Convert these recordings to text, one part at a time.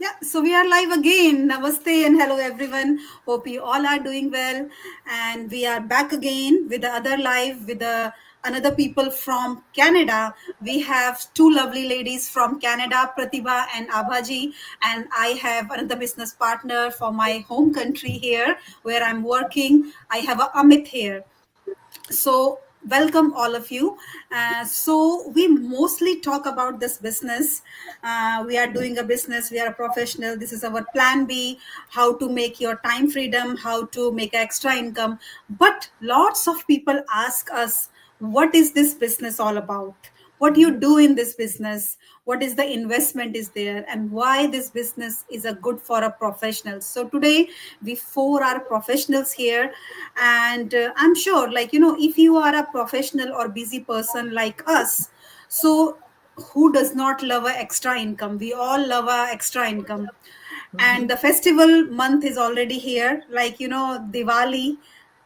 Yeah, so we are live again. Namaste and hello everyone. Hope you all are doing well. And we are back again with the other live with the another people from Canada. We have two lovely ladies from Canada, Pratibha and Abhaji. And I have another business partner for my home country here where I'm working. I have a Amit here. So welcome all of you. So we mostly talk about this business. We are doing a business, we are a professional, this is our plan B, how to make your time freedom, how to make extra income. But lots of people ask us, what is this business all about? What you do in this business, what is the investment is there, and why this business is a good for a professional. So today we four are professionals here, and I'm sure, like, if you are a professional or busy person like us, so who does not love a extra income? We all love a extra income. And the festival month is already here, like, Diwali,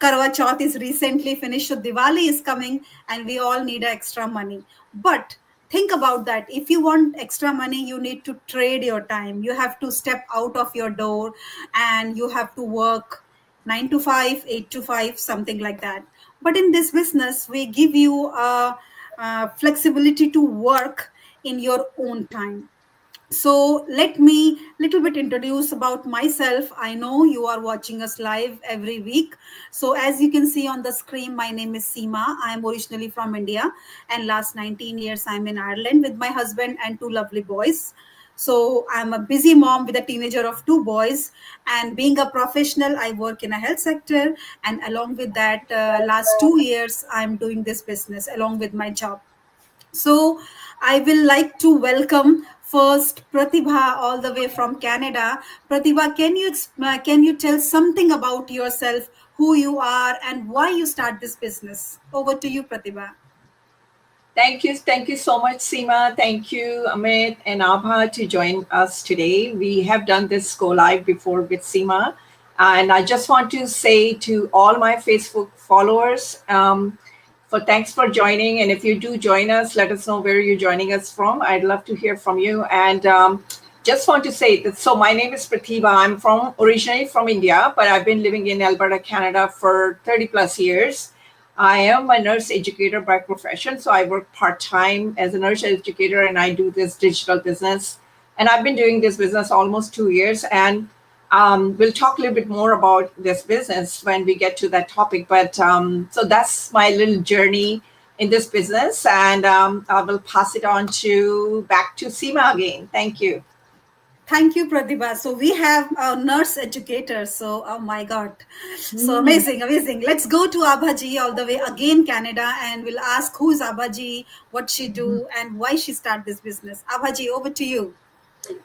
Karwa Chauth is recently finished, so Diwali is coming, and we all need extra money. But think about that. If you want extra money, you need to trade your time. You have to step out of your door, and you have to work 9 to 5, 8 to 5, something like that. But in this business, we give you a flexibility to work in your own time. So let me little bit introduce about myself. I know you are watching us live every week. So as you can see on the screen, my name is Seema. I am originally from India, and last 19 years I'm in Ireland with my husband and two lovely boys. So I'm a busy mom with a teenager of two boys, and being a professional, I work in a health sector, and along with that, last 2 years I'm doing this business along with my job. So I will like to welcome first Pratibha all the way from Canada. Pratibha, can you tell something about yourself, who you are, and why you start this business? Over to you, Pratibha. Thank you so much, Seema. Thank you, Amit and Abha, to join us today. We have done this go live before with Seema, and I just want to say to all my Facebook followers, for thanks for joining. And if you do join us, let us know where you're joining us from. I'd love to hear from you. And just want to say that. So my name is Pratibha. I'm from originally from India, but I've been living in Alberta, Canada, for 30 plus years. I am a nurse educator by profession, so I work part time as a nurse educator, and I do this digital business. And I've been doing this business almost 2 years, and we'll talk a little bit more about this business when we get to that topic. But so that's my little journey in this business, and I will pass it on to back to Seema again. Thank you. Thank you, Pratibha. So we have a nurse educator. So, oh my God. So Mm. amazing, amazing. Let's go to Abhaji all the way again, Canada, and we'll ask who is Abhaji, what she do, and why she start this business. Abhaji, over to you.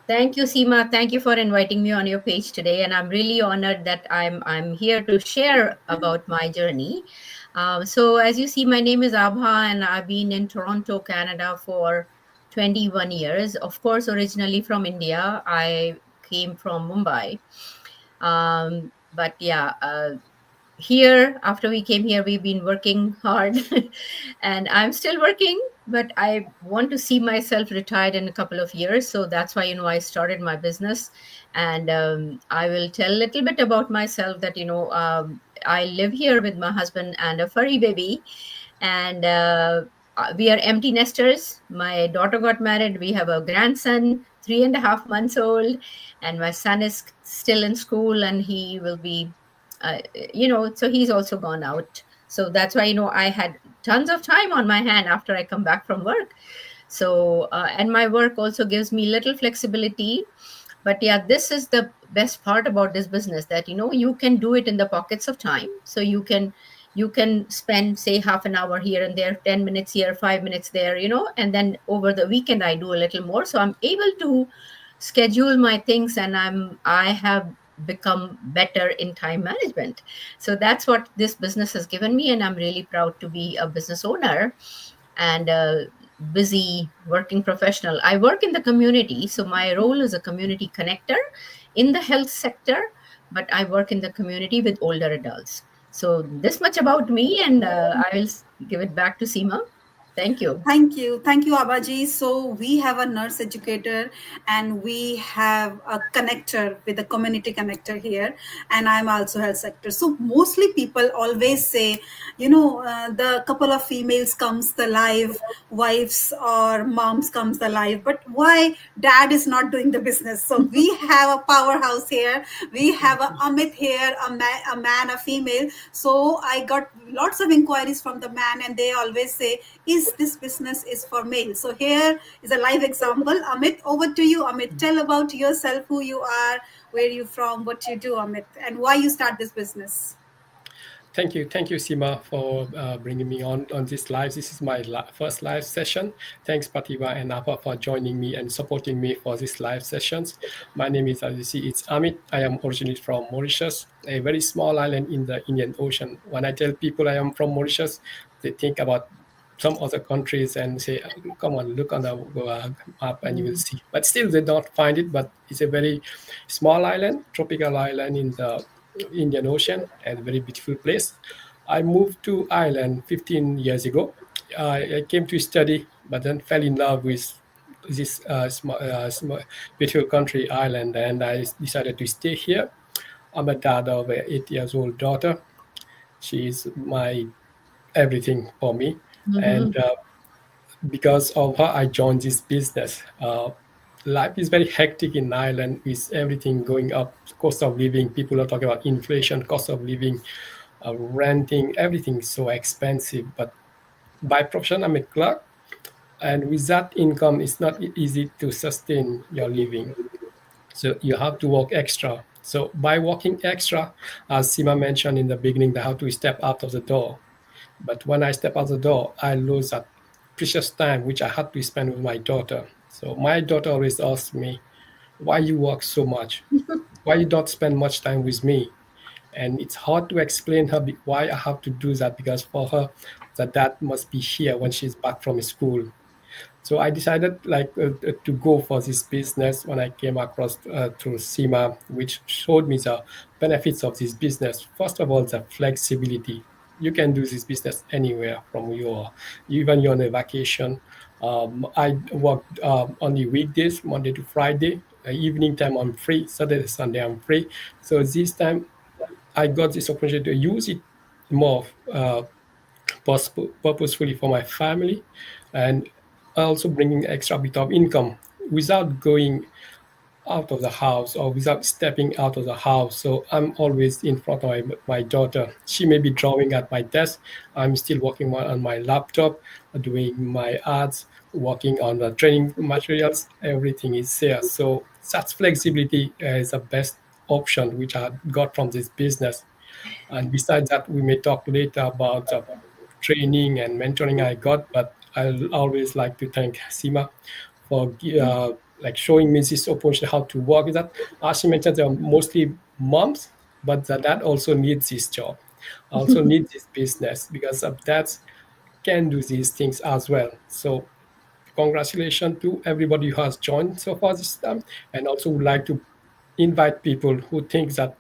Thank you, Seema. Thank you for inviting me on your page today, and I'm really honored that I'm here to share about my journey. So, as you see, my name is Abha, and I've been in Toronto, Canada, for 21 years. Of course, originally from India. I came from Mumbai, but yeah. Here after we came here we've been working hard and I'm still working, but I want to see myself retired in a couple of years, so that's why I started my business. And I will tell a little bit about myself that I live here with my husband and a furry baby, and we are empty nesters. My daughter got married, we have a grandson 3.5 months old, and my son is still in school and he will be so he's also gone out. So that's why I had tons of time on my hand after I come back from work. So and my work also gives me little flexibility. But yeah, this is the best part about this business, that you can do it in the pockets of time. So you can spend, say, half an hour here and there, 10 minutes here, 5 minutes there, and then over the weekend I do a little more, so I'm able to schedule my things, and I have become better in time management. So that's what this business has given me, and I'm really proud to be a business owner and a busy working professional. I work in the community, so my role is a community connector in the health sector, but I work in the community with older adults. So this much about me, and I will give it back to Seema. Thank you. Thank you. Thank you, Abaji. So we have a nurse educator and we have a connector with a community connector here. And I'm also health sector. So mostly people always say, the couple of females comes the live, wives or moms comes the live. But why dad is not doing the business? So we have a powerhouse here. We have a Amit here, a man, a female. So I got lots of inquiries from the man and they always say, is this business is for male? So here is a live example. Amit, over to you. Amit, tell about yourself, who you are, where you from, what you do, Amit, and why you start this business. Thank you, Seema, for bringing me on this live. This is my first live session. Thanks, Pratibha and Apa, for joining me and supporting me for these live sessions. My name is, as you see, it's Amit. I am originally from Mauritius, a very small island in the Indian Ocean. When I tell people I am from Mauritius, they think about some other countries and say, come on, look on the map and you will see. But still, they don't find it. But it's a very small island, tropical island in the Indian Ocean, and a very beautiful place. I moved to Ireland 15 years ago. I came to study, but then fell in love with this beautiful country, Ireland, and I decided to stay here. I'm a dad of an 8 years old daughter. She is my everything for me, and because of her, I joined this business. Life is very hectic in Ireland with everything going up, cost of living. People are talking about inflation, cost of living, renting, everything is so expensive. But by profession, I'm a clerk, and with that income, it's not easy to sustain your living. So you have to work extra. So by working extra, as Seema mentioned in the beginning, I have to step out of the door. But when I step out the door, I lose that precious time which I had to spend with my daughter. So my daughter always asks me, why you work so much? Why you don't spend much time with me? And it's hard to explain her why I have to do that, because for her, the dad must be here when she's back from school. So I decided to go for this business when I came across through Seema, which showed me the benefits of this business. First of all, the flexibility. You can do this business anywhere from even you're on a vacation. I work only weekdays, Monday to Friday. Evening time I'm free. Saturday, Sunday I'm free. So this time I got this opportunity to use it more purposefully for my family, and also bringing extra bit of income without going out of the house or without stepping out of the house. So I'm always in front of my daughter. She may be drawing at my desk. I'm still working on my laptop, doing my ads, working on the training materials. Everything is there. So such flexibility is the best option which I got from this business. And besides that, we may talk later about training and mentoring I got, but I'll always like to thank Seema for showing me this opportunity how to work with that. As she mentioned, they're mostly moms, but the dad also needs this job, also needs this business, because of dads can do these things as well. So congratulations to everybody who has joined so far this time, and also would like to invite people who think that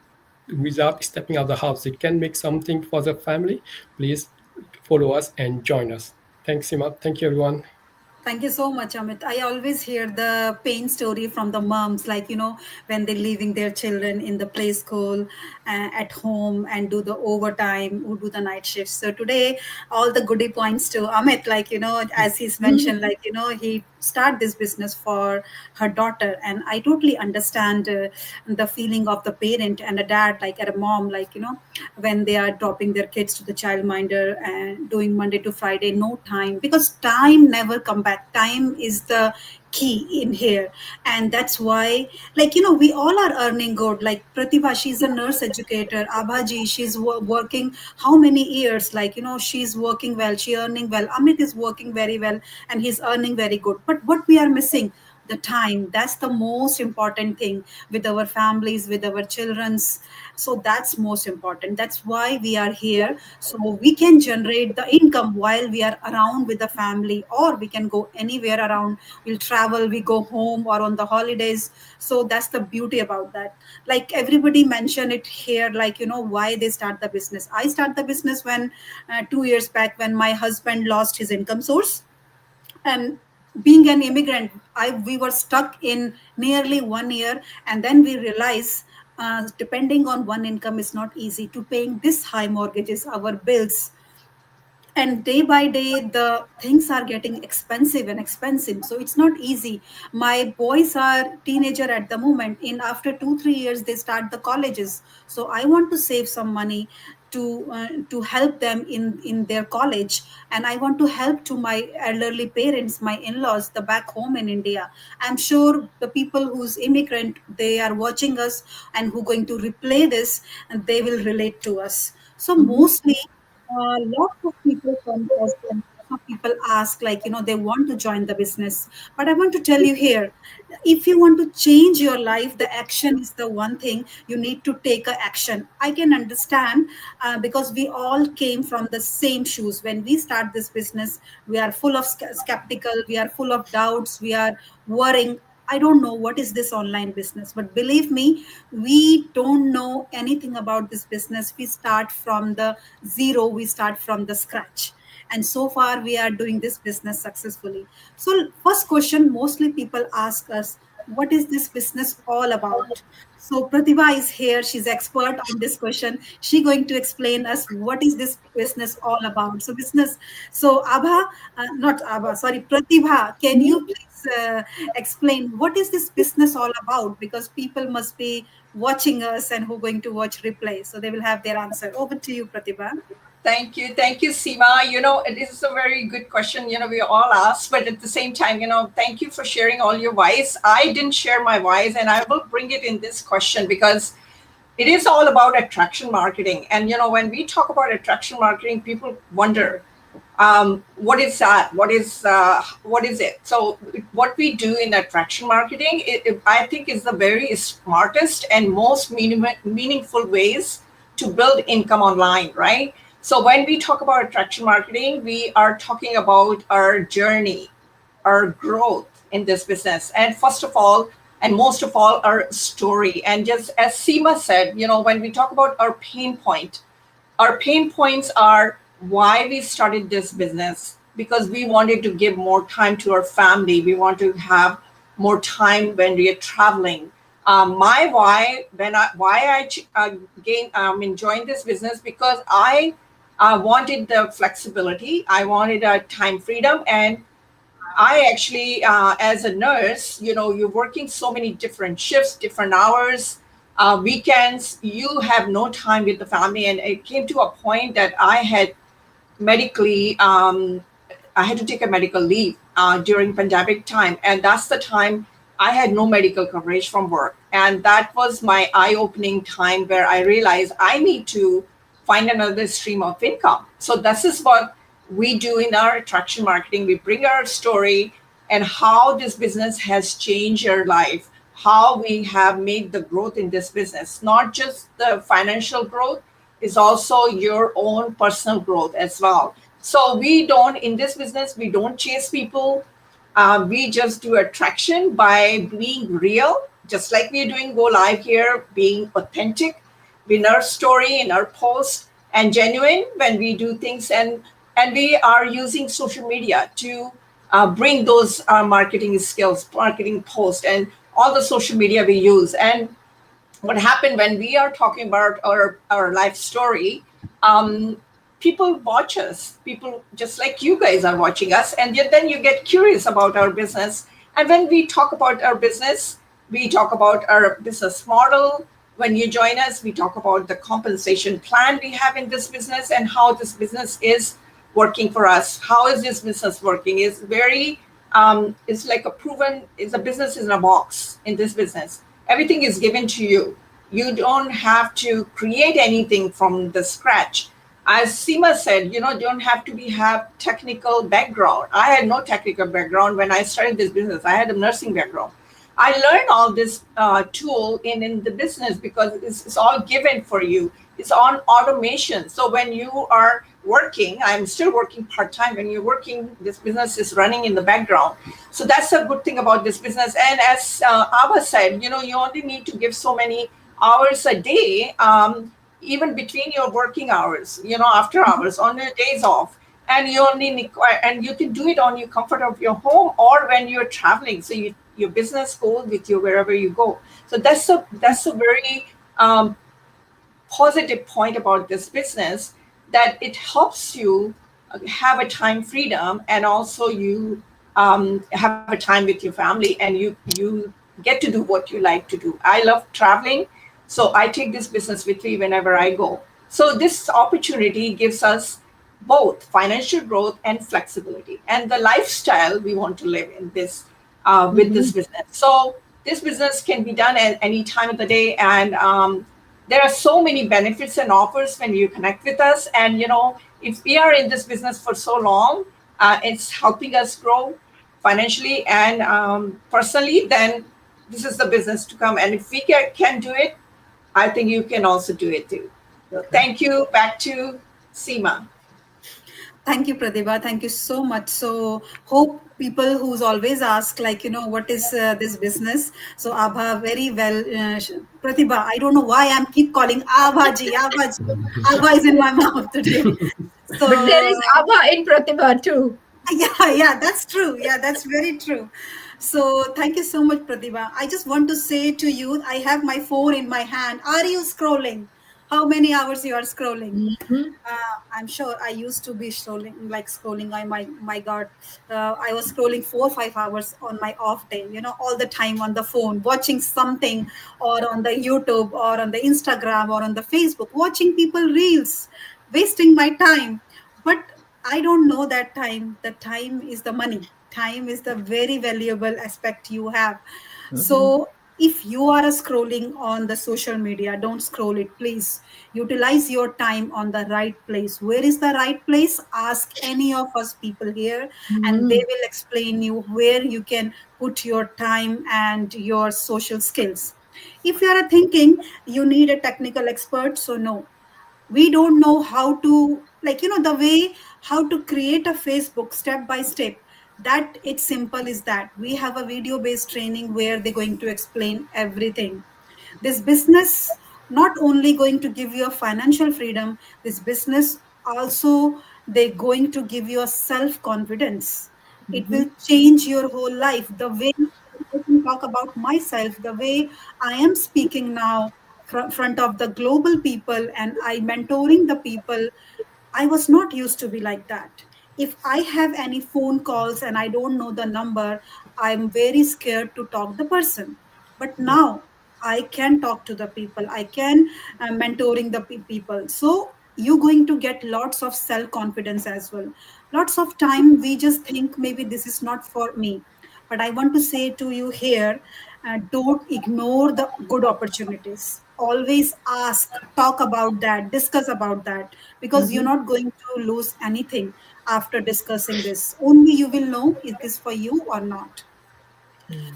without stepping out of the house they can make something for the family. Please follow us and join us. Thanks, Seema. Thank you, everyone. Thank you so much, Amit. I always hear the pain story from the moms, like, when they're leaving their children in the play school, at home, and do the overtime, who do the night shifts. So today, all the goodie points to Amit, as he's mentioned, he start this business for her daughter. And I totally understand the feeling of the parent and a dad, like at a mom, when they are dropping their kids to the childminder and doing Monday to Friday, no time, because time never come back. Time is the key in here, and that's why, we all are earning good. Like Pratibha, she's a nurse educator. Abhaji, she's working how many years, she's working well, she earning well. Amit is working very well and he's earning very good. But what we are missing, the time. That's the most important thing with our families, with our children's. So that's most important. That's why we are here, so we can generate the income while we are around with the family, or we can go anywhere around. We'll travel, we go home or on the holidays. So that's the beauty about that. Like everybody mentioned it here, why they start the business. I start the business when 2 years back, when my husband lost his income source. And being an immigrant, we were stuck in nearly 1 year, and then we realized depending on one income is not easy. To paying this high mortgages, our bills, and day by day the things are getting expensive and expensive, so it's not easy. My boys are teenager at the moment. In after 2 3 years they start the colleges, so I want to save some money to help them in their college, and I want to help to my elderly parents, my in-laws, the back home in India. I'm sure the people who's immigrant, they are watching us and who going to replay this, and they will relate to us. So mostly lots of people come to us, and lots of people ask, like, they want to join the business. But I want to tell you here, if you want to change your life, the action is the one thing you need to take a action. I can understand, because we all came from the same shoes. When we start this business, we are full of skeptical, we are full of doubts, we are worrying. I don't know what is this online business, but believe me, we don't know anything about this business. We start from the zero, we start from the scratch. And so far, we are doing this business successfully. So, first question mostly people ask us, what is this business all about? So Pratibha is here. She's expert on this question. She going to explain us what is this business all about. So business. So Abha, not Abha, sorry, Pratibha. Can you please explain what is this business all about? Because people must be watching us and who are going to watch replay, so they will have their answer. Over to you, Pratibha. Thank you. Thank you, Seema. It is a very good question, we all ask, but at the same time, thank you for sharing all your whys. I didn't share my whys, and I will bring it in this question because it is all about attraction marketing. And, when we talk about attraction marketing, people wonder, what is that? What is it? So what we do in attraction marketing, I think is the very smartest and most meaningful ways to build income online, right? So when we talk about attraction marketing, we are talking about our journey, our growth in this business. And first of all, and most of all, our story. And just as Seema said, when we talk about our pain points are why we started this business, because we wanted to give more time to our family. We want to have more time when we are traveling. My why, why I joined this business, because I wanted the flexibility. I wanted a time freedom. And I actually, as a nurse, you're working so many different shifts, different hours, weekends, you have no time with the family. And it came to a point that I had I had to take a medical leave during pandemic time. And that's the time I had no medical coverage from work. And that was my eye-opening time where I realized I need to find another stream of income. So this is what we do in our attraction marketing. We bring our story and how this business has changed your life, how we have made the growth in this business, not just the financial growth, is also your own personal growth as well. So in this business, we don't chase people. We just do attraction by being real, just like we're doing Go Live here, being authentic in our story, in our post, and genuine when we do things. And we are using social media to bring those marketing skills, marketing posts, and all the social media we use. And what happened when we are talking about our life story, people watch us, people just like you guys are watching us, and yet then you get curious about our business. And when we talk about our business, we talk about our business model. When you join us, we talk about the compensation plan we have in this business and how this business is working for us. How is this business working? It's very, it's like it's a business in a box in this business. Everything is given to you. You don't have to create anything from the scratch. As Seema said, you don't have to have technical background. I had no technical background when I started this business. I had a nursing background. I learned all this tool in the business because it's all given for you. It's on automation. So when you are working, I'm still working part-time. When you're working, this business is running in the background. So that's a good thing about this business. And as Abha said, you only need to give so many hours a day, even between your working hours, after hours, on your days off. and you only require, and you can do it on your comfort of your home or when you're traveling. So your business goes with you wherever you go. So that's a very positive point about this business, that it helps you have a time freedom, and also you have a time with your family, and you get to do what you like to do. I love traveling, so I take this business with me whenever I go. So this opportunity gives us both financial growth and flexibility and the lifestyle we want to live in this with this business. So this business can be done at any time of the day, and there are so many benefits and offers when you connect with us. And if we are in this business for so long, it's helping us grow financially and personally, then this is the business to come. And if we can do it, I think you can also do it too. So thank you. Back to Seema. Thank you, Pratibha. Thank you so much. So, hope people who's always ask, like, what is this business? So, Abha, very well. Pratibha, I don't know why I'm keep calling Abhaji. Abhaji. Abha is in my mouth today. So, But there is Abha in Pratibha too. yeah, that's true. Yeah, that's very true. So, thank you so much, Pratibha. I just want to say to you, I have my phone in my hand. Are you scrolling? How many hours you are scrolling? I'm sure I used to be scrolling. My God, I was scrolling 4 or 5 hours on my off day. All the time on the phone, watching something, or on the YouTube, or on the Instagram, or on the Facebook, watching people reels, wasting my time. But I don't know that time. The time is the money. Time is the very valuable aspect you have. So if you are scrolling on the social media, don't scroll it, please. Utilize your time on the right place. Where is the right place? Ask any of us people here, and they will explain you where you can put your time and your social skills. If you are thinking you need a technical expert, so no, we don't know how to, the way how to create a Facebook step by step. That it's simple is that we have a video based training where they're going to explain everything. This business not only going to give you a financial freedom, this business also they're going to give you a self confidence. It will change your whole life. The way I can talk about myself, the way I am speaking now front of the global people, and I mentoring the people, I was not used to be like that. If I have any phone calls and I don't know the number, I'm very scared to talk the person. But now I can talk to the people. I can mentoring the people. So you're going to get lots of self confidence as well. Lots of time we just think maybe this is not for me. But I want to say to you here, don't ignore the good opportunities. Always ask, talk about that, discuss about that, because you're not going to lose anything after discussing this. Only you will know it is for you or not.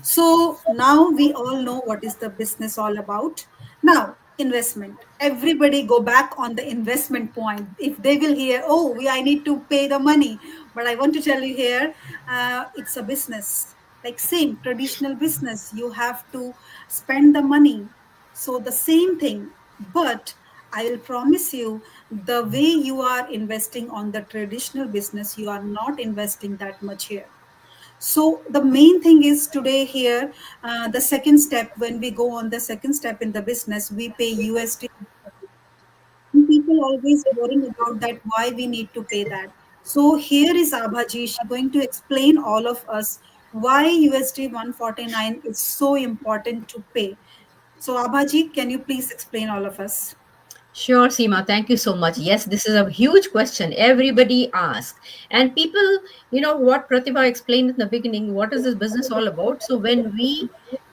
So now we all know what is the business all about. Now, investment. Everybody go back on the investment point. If they will hear, oh, I need to pay the money. But I want to tell you here, it's a business. Like same traditional business, you have to spend the money. So the same thing. But I will promise you, the way you are investing on the traditional business, you are not investing that much here. So the main thing is today here, the second step, when we go on the second step in the business, we pay USD. People always worrying about that, why we need to pay that. So here is Abhaji, she going to explain all of us why USD 149 is so important to pay. So Abhaji, can you please explain all of us? Sure, Seema. Thank you so much. Yes, this is a huge question. Everybody asks. And people, what Pratibha explained in the beginning, what is this business all about? So when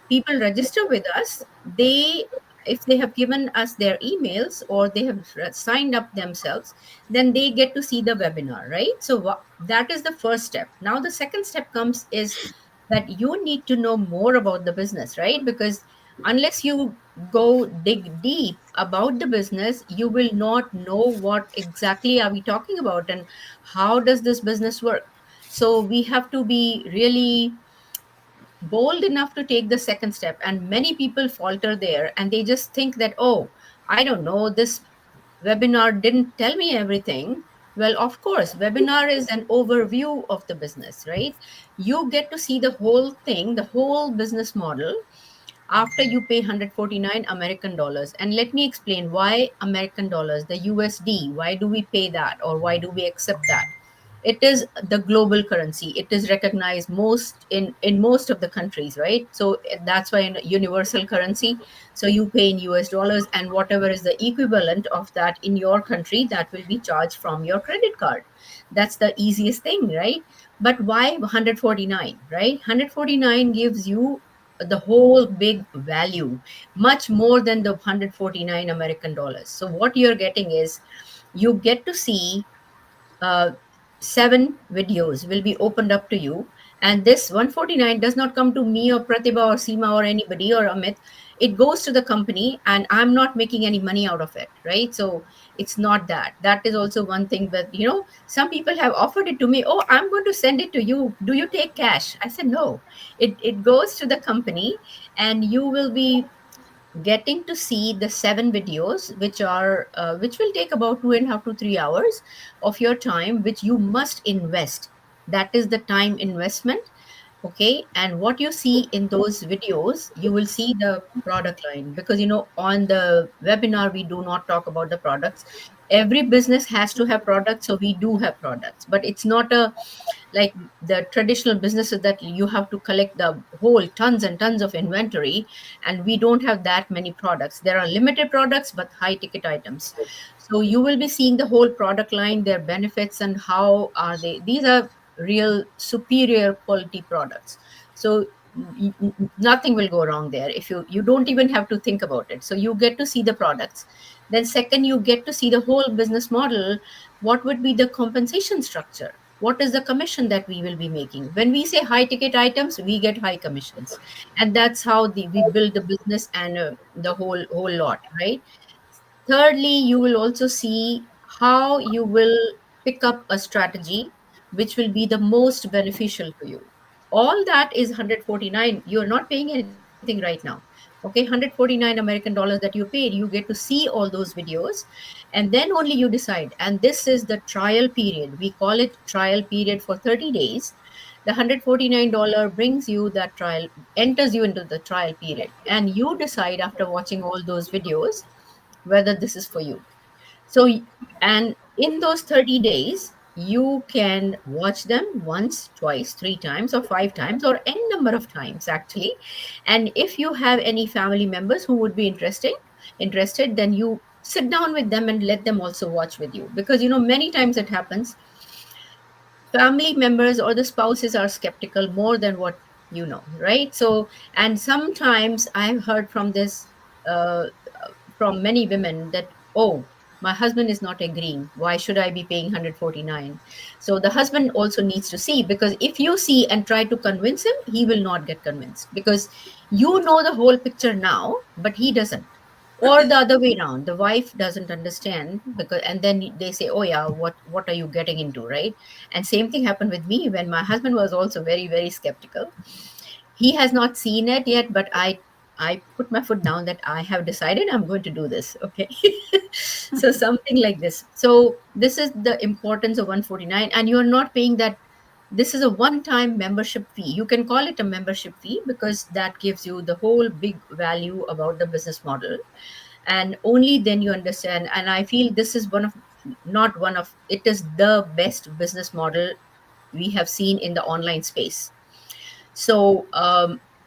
people register with us, if they have given us their emails or they have signed up themselves, then they get to see the webinar, right? So that is the first step. Now the second step comes is that you need to know more about the business, right? Because unless you go dig deep about the business, you will not know what exactly are we talking about and how does this business work. So we have to be really bold enough to take the second step, and many people falter there and they just think that, oh, I don't know, this webinar didn't tell me everything. Well, of course, webinar is an overview of the business, right? You get to see the whole thing, the whole business model after you pay 149 American dollars. And let me explain why American dollars, the USD, why do we pay that or why do we accept that? It is the global currency. It is recognized most in most of the countries, right? So that's why in universal currency. So you pay in US dollars, and whatever is the equivalent of that in your country, that will be charged from your credit card. That's the easiest thing, right? But why 149, right? 149 gives you the whole big value, much more than the 149 American dollars. So what you're getting is you get to see uh, 7 videos will be opened up to you. And this 149 does not come to me or Pratibha or Seema or anybody or Amit. It goes to the company, and I'm not making any money out of it, right? So it's not that. That is also one thing that, some people have offered it to me. Oh, I'm going to send it to you. Do you take cash? I said, no. It goes to the company, and you will be getting to see the 7 videos, which will take about 2.5 to 3 hours of your time, which you must invest. That is the time investment. Okay, and what you see in those videos, you will see the product line, because on the webinar we do not talk about the products. Every business has to have products, so we do have products, but it's not a like the traditional businesses that you have to collect the whole tons and tons of inventory, and we don't have that many products. There are limited products but high ticket items. So you will be seeing the whole product line, their benefits, and how are they. These are real superior quality products. So nothing will go wrong there. If you don't even have to think about it. So you get to see the products. Then second, you get to see the whole business model. What would be the compensation structure? What is the commission that we will be making? When we say high ticket items, we get high commissions, and that's how we build the business, and the whole lot, right? Thirdly, you will also see how you will pick up a strategy which will be the most beneficial to you. All that is 149. You're not paying anything right now. Okay, 149 American dollars that you paid, you get to see all those videos, and then only you decide. And this is the trial period. We call it trial period for 30 days. The $149 brings you that trial, enters you into the trial period, and you decide after watching all those videos whether this is for you. So, and in those 30 days, you can watch them once, twice, 3 times, or 5 times, or any number of times actually. And if you have any family members who would be interested, then you sit down with them and let them also watch with you, because many times it happens family members or the spouses are skeptical more than what right? So, and sometimes I've heard from this uh, from many women that, oh, my husband is not agreeing, why should I be paying 149? So the husband also needs to see, because if you see and try to convince him, he will not get convinced, because you know the whole picture now, but he doesn't. Or the other way around, the wife doesn't understand, because and then they say, oh yeah, what are you getting into, right? And same thing happened with me when my husband was also very, very skeptical. He has not seen it yet, but I put my foot down that I have decided I'm going to do this. Okay. So something like this. So this is the importance of 149, and you're not paying that. This is a one-time membership fee. You can call it a membership fee, because that gives you the whole big value about the business model, and only then you understand. And I feel this is not one of, it is the best business model we have seen in the online space. So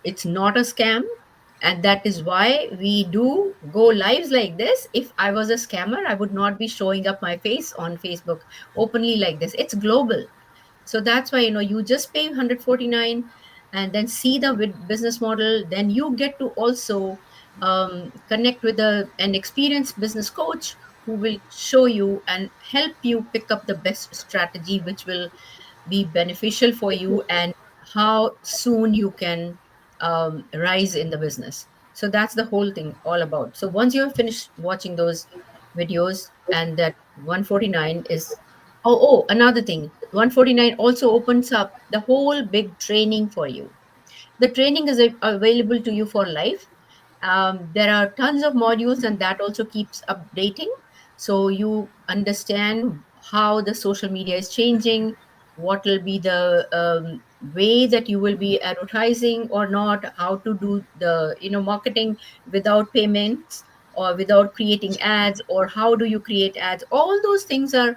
it's not a scam. And that is why we do go lives like this. If I was a scammer, I would not be showing up my face on Facebook openly like this. It's global. So that's why, you just pay 149 and then see the business model. Then you get to also connect with an experienced business coach who will show you and help you pick up the best strategy, which will be beneficial for you, and how soon you can rise in the business. So that's the whole thing all about. So once you have finished watching those videos, and that 149 is, another thing, 149 also opens up the whole big training for you. The training is available to you for life. There are tons of modules, and that also keeps updating, so you understand how the social media is changing, what will be the way that you will be advertising or not, how to do the marketing without payments or without creating ads, or how do you create ads. All those things are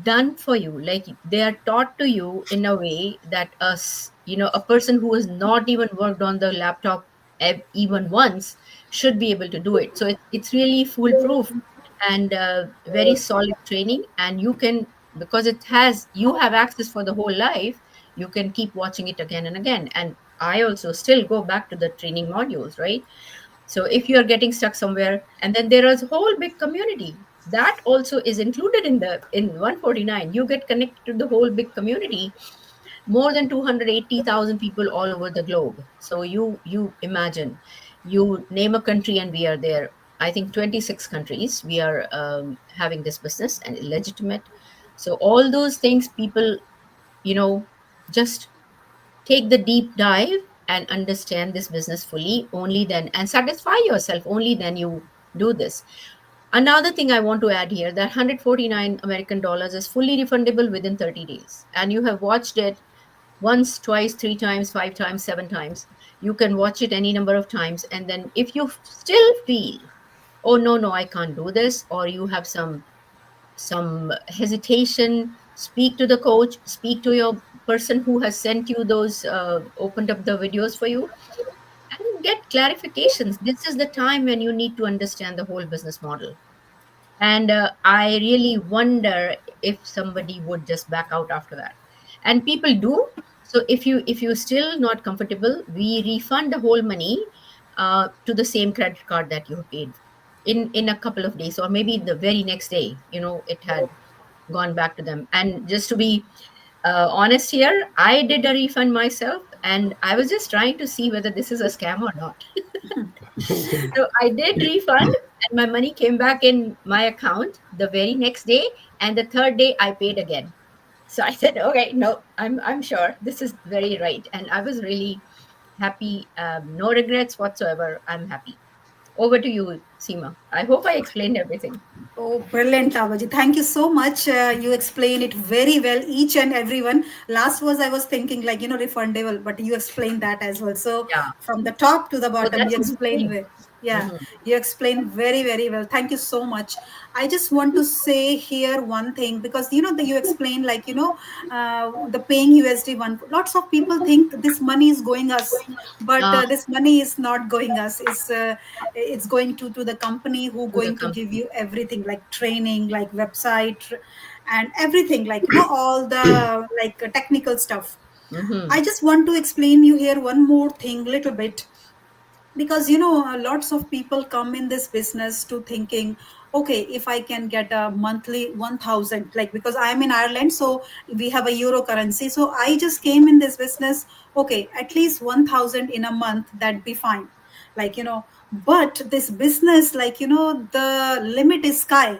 done for you, like they are taught to you in a way that a person who has not even worked on the laptop even once should be able to do it. So it's really foolproof and very solid training, and you can, because you have access for the whole life, you can keep watching it again and again. And I also still go back to the training modules, right? So if you are getting stuck somewhere, and then there is a whole big community that also is included in 149, you get connected to the whole big community, more than 280,000 people all over the globe. So you imagine, you name a country and we are there. I think 26 countries we are having this business and legitimate. So all those things, people, just take the deep dive and understand this business fully, only then, and satisfy yourself, only then you do this. Another thing I want to add here, that 149 American dollars is fully refundable within 30 days, and you have watched it once, twice, three times, five times, seven times. You can watch it any number of times, and then if you still feel, oh no, I can't do this, or you have some hesitation, speak to the coach, speak to your person who has sent you those opened up the videos for you, and get clarifications. This is the time when you need to understand the whole business model. And I really wonder if somebody would just back out after that, and people do. So if you're still not comfortable, we refund the whole money to the same credit card that you paid in a couple of days, or maybe the very next day, it had gone back to them. And just to be honest here, I did a refund myself, and I was just trying to see whether this is a scam or not. So I did refund, and my money came back in my account the very next day, and the third day I paid again. So I said, okay, no, I'm sure this is very right, and I was really happy. No regrets whatsoever. I'm happy. Over to you, Seema. I hope I explained everything. Oh, brilliant, Abaji. Thank you so much. You explain it very well, each and everyone. Last was I was thinking like, refundable, but you explained that as well. So Yeah. from the top to the So bottom, that's you a good explain thing. well. Yeah, Mhm. you explain very, very well. Thank you so much. I just want to say here one thing, because that you explain like the paying USD one. Lots of people think this money is going us, but Ah, this money is not going us. It's going to the company who to the going to give company. you everything, like training, like website, and everything, like all the like technical stuff. Hmm. I just want to explain you here one more thing, little bit, because lots of people come in this business to thinking, okay, if I can get a monthly 1000, like, because I'm in Ireland, so we have a euro currency, so I just came in this business, okay, at least 1000 in a month, that'd be fine, like but this business, like the limit is sky.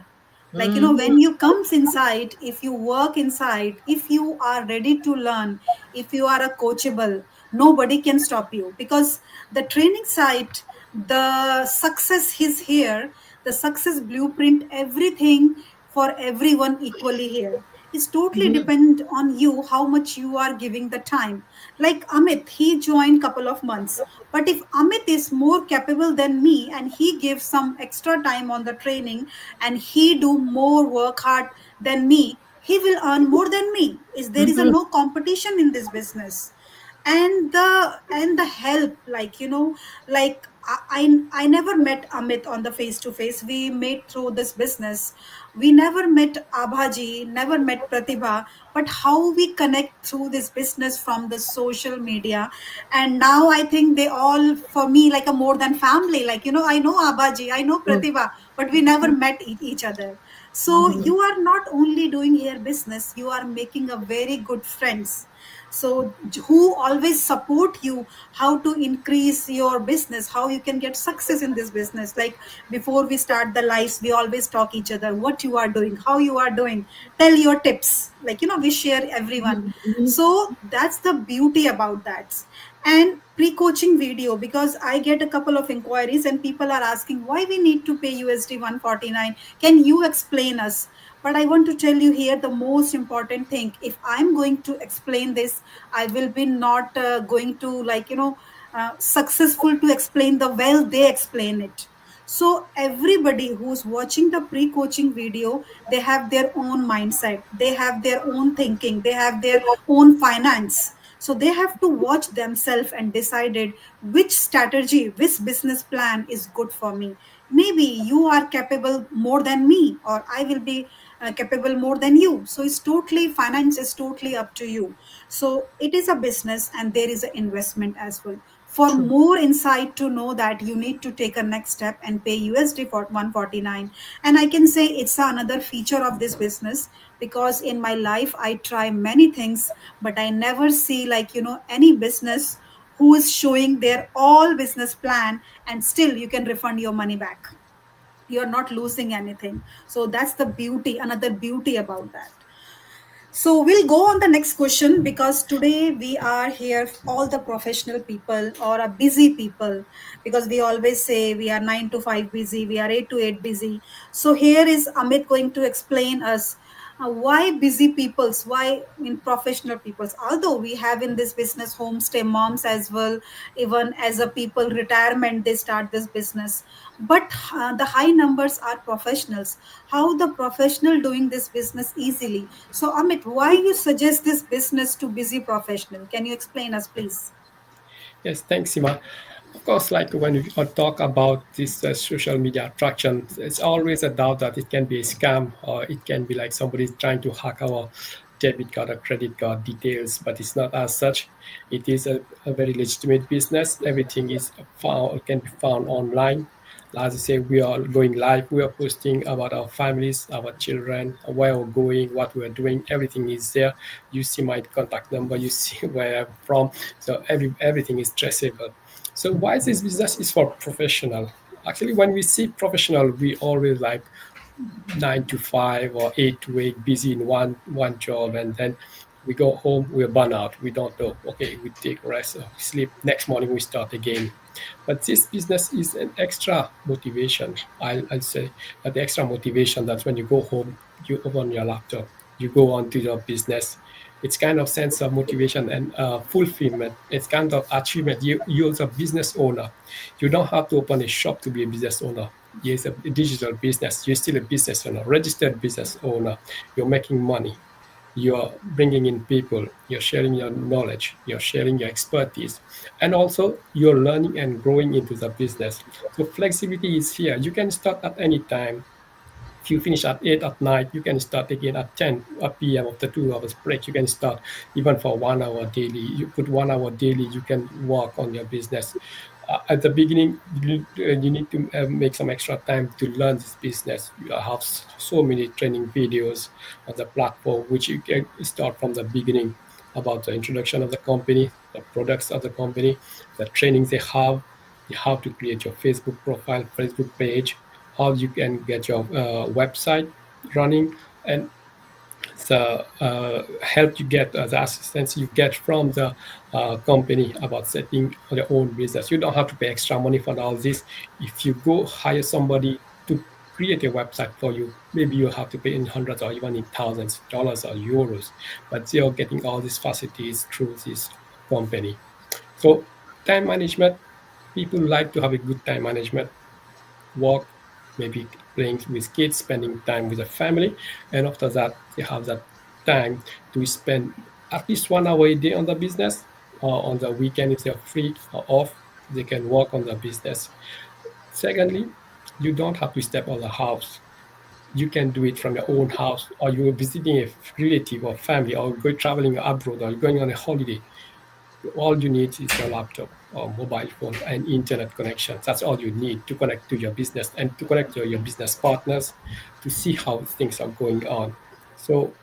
Like Hmm. when you comes inside, if you work inside, if you are ready to learn, if you are a coachable, nobody can stop you, because the training site, the success is here, the success blueprint, everything for everyone equally here. It's totally Hmm. depend on you, how much you are giving the time. Like Amit, he joined couple of months, but if Amit is more capable than me and he gives some extra time on the training, and he do more work hard than me, he will earn more than me. Is there is a Hmm. no competition in this business. And the help, like like I never met Amit on the face to face. We met through this business. We never met Abhaji, never met Pratibha, but how we connect through this business from the social media. And now I think they all for me like a more than family. Like I know Abhaji, I know Pratibha, but we never met each other. So Hmm. you are not only doing here business, you are making a very good friends, so who always support you how to increase your business, how you can get success in this business. Like before we start the lives, we always talk each other, what you are doing, how you are doing, tell your tips, like we share everyone. Hmm. So that's the beauty about that. And pre-coaching video, because I get a couple of inquiries and people are asking why we need to pay USD 149. Can you explain us? But I want to tell you here the most important thing. If I'm going to explain this, I will be not going to successful to explain the well they explain it. So everybody who's watching the pre-coaching video, they have their own mindset, they have their own thinking, they have their own finance. So they have to watch themselves and decided which strategy, which business plan is good for me. Maybe you are capable more than me, or I will be capable more than you. So it's totally, finance is totally up to you. So it is a business and there is an investment as well. For True. more insight to know that, you need to take a next step and pay USD for 149. And I can say it's another feature of this business, because in my life I try many things, but I never see any business who is showing their all business plan and still you can refund your money back. You're not losing anything. So that's the beauty, another beauty about that. So we'll go on the next question, because today we are here, all the professional people or a busy people, because we always say we are 9 to 5 busy, we are 8 to 8 busy. So here is Amit going to explain us why busy peoples, why in professional peoples. Although we have in this business homestay moms as well, even as a people retirement, they start this business. But the high numbers are professionals. How the professional doing this business easily? So Amit, why you suggest this business to busy professional? Can you explain us, please? Yes, thanks, Sima. Of course, like when we talk about this social media attraction, it's always a doubt that it can be a scam or it can be like somebody trying to hack our debit card or credit card details, but it's not as such. It is a very legitimate business. Everything is found, can be found online. As I say, we are going live. We are posting about our families, our children, where we're going, what we're doing. Everything is there. You see my contact number. You see where I'm from. So everything is traceable. So why is this business is for professional? Actually, when we see professional, we always like 9 to 5 or 8 to 8 busy in one job, and then we go home, we're burn out. We don't know. Okay, we take rest, sleep. Next morning we start again. But this business is an extra motivation. I'll say that the extra motivation that when you go home, you open your laptop, you go on to your business. It's kind of sense of motivation and fulfillment. It's kind of achievement. You're a business owner. You don't have to open a shop to be a business owner. Yes, a digital business. You're still a business owner, registered business owner. You're making money. You're bringing in people. You're sharing your knowledge. You're sharing your expertise. And also, you're learning and growing into the business. So flexibility is here. You can start at any time. If you finish at 8 at night, you can start again at 10 p.m. after 2 hours break. You can start even for 1 hour daily. You put 1 hour daily, you can work on your business. At the beginning, you need to make some extra time to learn this business. You have so many training videos on the platform, which you can start from the beginning about the introduction of the company, the products of the company, the trainings they have, how to create your Facebook profile, Facebook page, how you can get your website running, and the help you get, the assistance you get from the company about setting your own business. You don't have to pay extra money for all this. If you go hire somebody to create a website for you, maybe you have to pay in hundreds or even in thousands of dollars or euros, but you're getting all these facilities through this company. So time management, people like to have a good time management, work, maybe playing with kids, spending time with the family, and after that, they have that time to spend at least 1 hour a day on the business, or on the weekend if they're free or off, they can work on the business. Secondly, you don't have to step on the house. You can do it from your own house, or you're visiting a relative or family, or going traveling abroad, or going on a holiday. All you need is your laptop or mobile phone and internet connection. That's all you need to connect to your business and to connect to your business partners to see how things are going on. So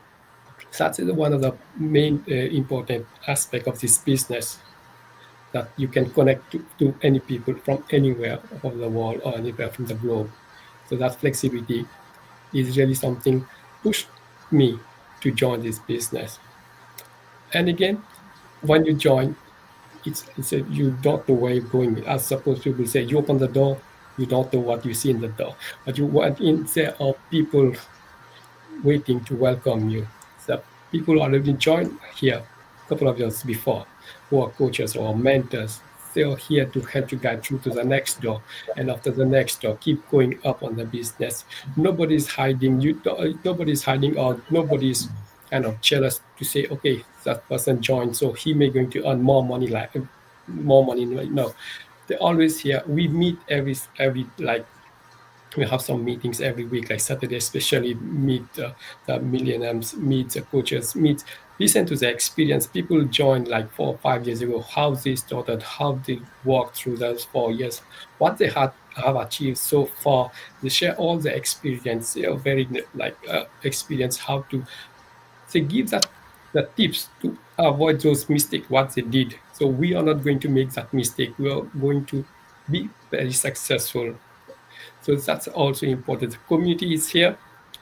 that's one of the main important aspect of this business, that you can connect to any people from anywhere of the world or anywhere from the globe. So that flexibility is really something pushed me to join this business. And again, when you join, it's a, you don't know where you're going. As suppose people say, you open the door, you don't know what you see in the door, but you went in, there are people waiting to welcome you. So people already joined here a couple of years before, who are coaches or mentors. They're here to help you guide through to the next door, and after the next door, keep going up on the business. Nobody's hiding. Nobody's hiding, or nobody's kind of jealous to say, okay, that person joined, so he may going to earn more money, like more money. No, they're always here. We meet every like we have some meetings every week, like Saturday, especially meet the millennials, meet the coaches, meet, listen to the experience. People joined like 4 or 5 years ago, how they started, how they walked through those 4 years, what they have achieved so far. They share all the experience, very like experience how to, they give that the tips to avoid those mistakes, what they did. So we are not going to make that mistake. We are going to be very successful. So that's also important. The community is here.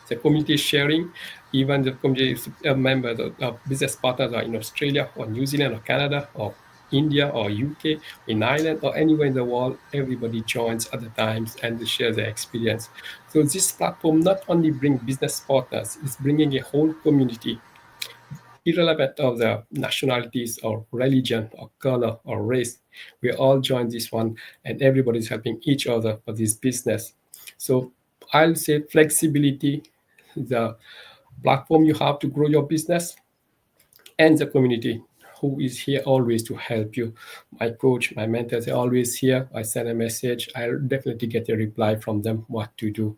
The community is sharing. Even the community members, business partners are in Australia or New Zealand or Canada or India or UK, in Ireland or anywhere in the world. Everybody joins at the times and they share their experience. So this platform not only brings business partners, it's bringing a whole community, irrelevant of the nationalities or religion or color or race. We all join this one and everybody's helping each other for this business. So I'll say flexibility, the platform you have to grow your business, and the community who is here always to help you. My coach, my mentors are always here. I send a message, I'll definitely get a reply from them what to do.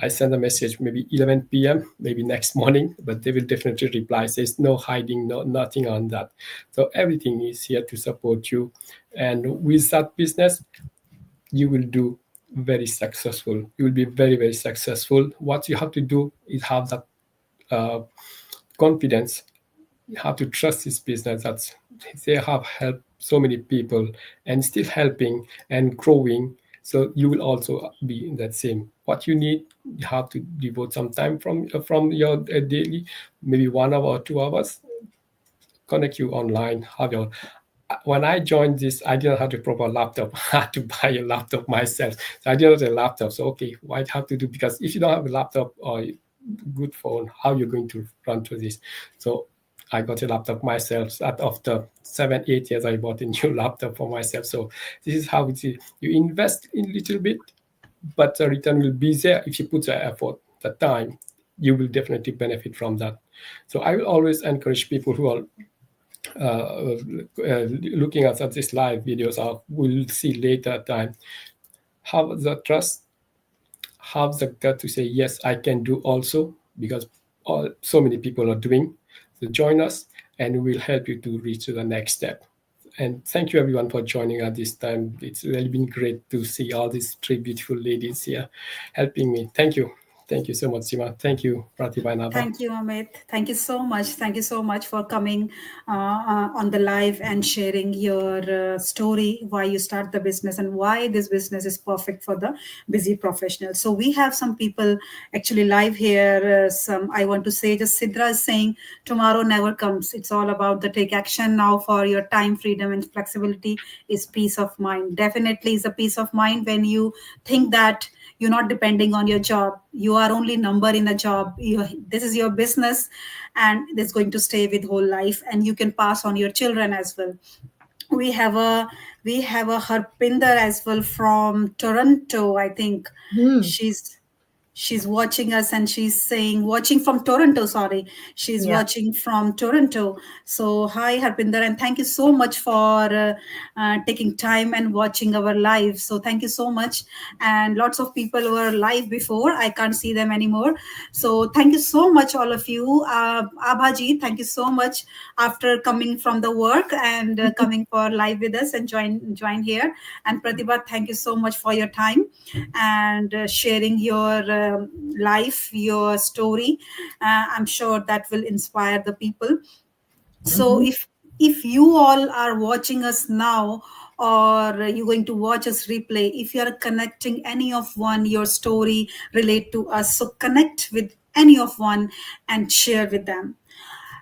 I send a message maybe 11 p.m., maybe next morning, but they will definitely reply. Says no hiding, no nothing on that. So everything is here to support you. And with that business, you will do very successful. You will be very, very successful. What you have to do is have that confidence. You have to trust this business that they have helped so many people and still helping and growing. So you will also be in that same. What you need, you have to devote some time from your daily, maybe 1 hour or 2 hours. Connect you online. Have your. When I joined this, I didn't have a proper laptop. I had to buy a laptop myself. So I didn't have a laptop. So okay, what I have to do, because if you don't have a laptop or good phone, how you're going to run through this? So I got a laptop myself. After 7-8 years, I bought a new laptop for myself. So this is how it is. You invest in a little bit, but the return will be there if you put the effort, the time. You will definitely benefit from that. So I will always encourage people who are looking at this live videos, or will see later time, have the trust, have the gut to say, yes, I can do also, because so many people are doing. So join us and we'll help you to reach to the next step. And thank you everyone for joining at this time. It's really been great to see all these 3 beautiful ladies here helping me. Thank you. Thank you so much, Seema. Thank you, Pratibha and Abha. Thank you, Amit. Thank you so much. Thank you so much for coming on the live and sharing your story, why you start the business and why this business is perfect for the busy professional. So we have some people actually live here. I want to say, just Sidra is saying, tomorrow never comes. It's all about the take action now for your time, freedom and flexibility is peace of mind. Definitely is a peace of mind when you think that you're not depending on your job. You are only number in a job. This is your business and it's going to stay with whole life, and you can pass on your children as well. We have a Harpinder as well from Toronto. I think she's watching us, and she's saying watching from Toronto. Sorry, she's watching from Toronto. So hi Harpinder, and thank you so much for taking time and watching our live. So thank you so much. And lots of people were live before. I can't see them anymore. So thank you so much, all of you. Abhaji, thank you so much after coming from the work and coming for live with us and join here. And Pratibha, thank you so much for your time and sharing your life, your story. I'm sure that will inspire the people. So if you all are watching us now, or you're going to watch us replay, if you are connecting any of one, your story relate to us, so connect with any of one and share with them.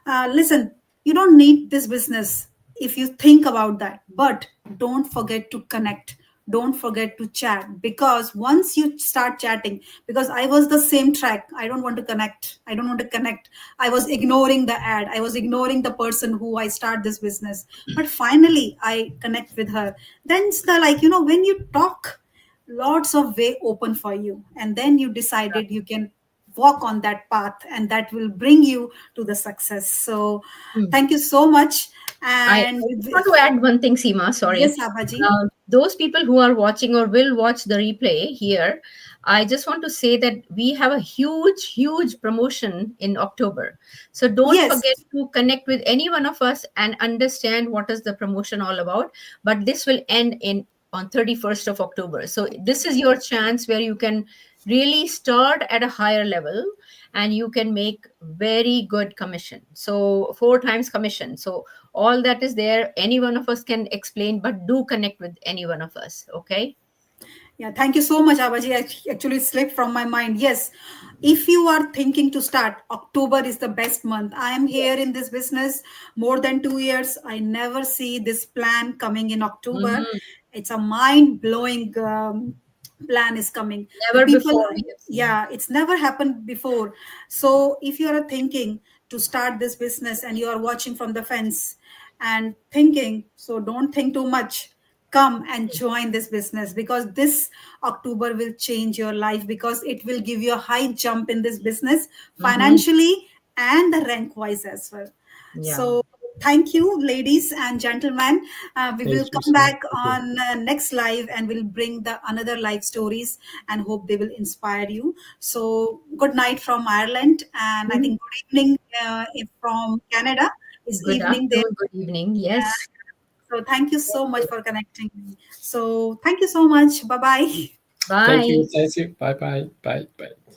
Listen, you don't need this business if you think about that. But don't forget to connect, don't forget to chat, because once you start chatting, because I was the same track, I don't want to connect, I don't want to connect, I was ignoring the ad, I was ignoring the person who I start this business. But finally I connect with her. Then it's the, like, when you talk, lots of way open for you, and then you decided you can walk on that path, and that will bring you to the success. So Hmm. thank you so much. I And just want to add one thing, Seema. Sorry. yes, Abaji. Those people who are watching or will watch the replay here, I just want to say that we have a huge, huge promotion in October. So don't Yes. forget to connect with any one of us and understand what is the promotion all about. But this will end on 31st of October. So this is your chance where you can really start at a higher level and you can make very good commission. So 4 times commission. So all that is there, any one of us can explain, but do connect with any one of us. Okay. Yeah, thank you so much, Abaji. Actually slipped from my mind. Yes, if you are thinking to start, October is the best month. I am here in this business more than 2 years. I never see this plan coming in October. Mhm. It's a mind blowing plan is coming. The Never people, before we have seen. yeah, it's never happened before. So if you are thinking to start this business and you are watching from the fence and thinking, so don't think too much, come and join this business, because this October will change your life, because it will give you a high jump in this business Mhm. financially and the rank wise as well. Yeah. So thank you, ladies and gentlemen. We will Thank you come so much. back on next live, and we'll bring the another live stories, and hope they will inspire you. So good night from Ireland, and I think good evening from Canada. It's Good evening there. afternoon, good evening. Yes. So thank you so much for connecting me. So thank you so much. Bye bye. Thank Bye. you. Thank you. Bye bye. Bye bye.